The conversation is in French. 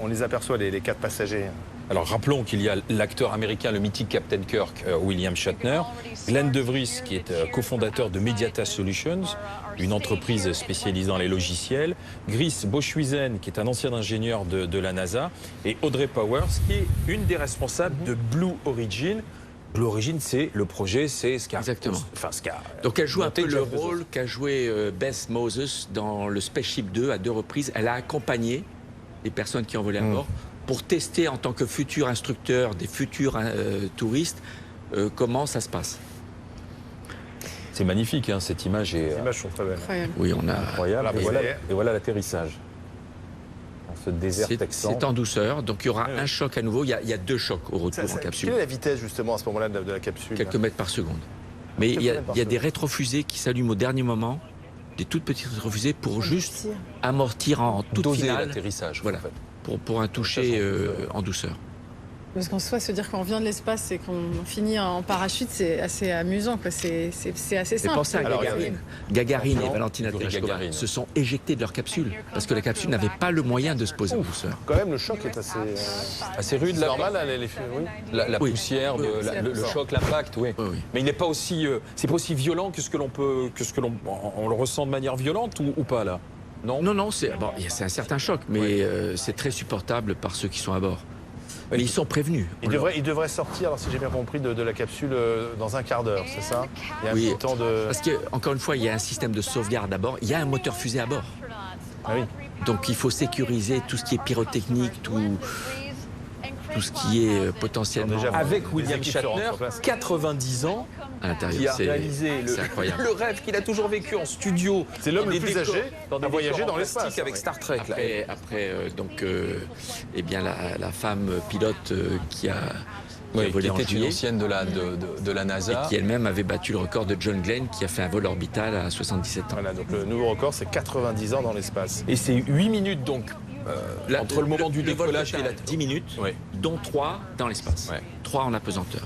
On les aperçoit, les 4 passagers. Alors rappelons qu'il y a l'acteur américain, le mythique Captain Kirk, William Shatner, Glenn De Vries, qui est cofondateur de Mediata Solutions, une entreprise spécialisée dans les logiciels, Gris Boschhuizen, qui est un ancien ingénieur de la NASA, et Audrey Powers, qui est une des responsables de Blue Origin. Blue Origin, c'est le projet, c'est ce qu'a... Exactement. Enfin, ce qu'a... Donc elle joue un peu le Jeff Bezos. rôle qu'a joué Beth Moses dans le Spaceship 2 à 2 reprises. Elle a accompagné les personnes qui ont volé à bord pour tester en tant que futur instructeur des futurs touristes comment ça se passe. C'est magnifique, hein, cette image est Les images sont très belles. Incroyable. Oui, on a. incroyable. Et voilà l'atterrissage. Dans ce désert texan. C'est en douceur, donc il y aura un choc à nouveau. Il y a 2 chocs au retour en capsule. Quelle est la vitesse justement à ce moment-là de la capsule? Quelques mètres par seconde. Mais il y a des rétrofusées qui s'allument au dernier moment, des toutes petites rétrofusées pour juste amortir en toute Doser finale. l'atterrissage. Voilà. En fait. Pour un toucher en douceur. Parce qu'en soi, se dire qu'on vient de l'espace et qu'on finit en parachute, c'est assez amusant, quoi. C'est assez Et simple. pensez à Alors, Gagarine. Gagarine et Attention, Valentina Yuri Tereshkova Gagarine. se sont éjectés de leur capsule parce que la capsule n'avait pas le moyen de se poser en douceur. Quand même, le choc est assez... Assez rude, C'est là. normal, là, oui. La Oui. poussière, Oui, le c'est choc, l'impact, oui. Oui, oui. Mais il n'est pas aussi, c'est pas aussi violent que ce que l'on peut, on le ressent de manière violente ou pas là? Non. Non, c'est un certain choc, mais c'est très supportable par ceux qui sont à bord. Mais ils sont prévenus. Il devrait sortir, alors, si j'ai bien compris, de la capsule dans un quart d'heure, c'est ça? Il y a un Oui. petit temps de... Parce que, encore une fois, il y a un système de sauvegarde à bord, il y a un moteur fusée à bord. Ah oui. Donc il faut sécuriser tout ce qui est pyrotechnique, tout ce qui est potentiellement Déjà, Avec Les William équipes se rendent Shatner, sur place. 90 ans, à l'intérieur. qui a réalisé c'est incroyable. le rêve qu'il a toujours vécu en studio. C'est l'homme dans le des plus décors- âgé dans des à voyager décors en dans l'espace, plastique avec oui. Star Trek. là. Après, eh bien, la femme pilote qui a Oui, qui volé en était une juillet ancienne de la NASA. et qui elle-même avait battu le record de John Glenn qui a fait un vol orbital à 77 ans. Voilà, donc le nouveau record, c'est 90 ans dans l'espace. Et c'est 8 minutes donc Là, entre le moment du vol décollage et total, la... 10 minutes, Oui. dont 3 dans l'espace. Ouais. 3 en apesanteur.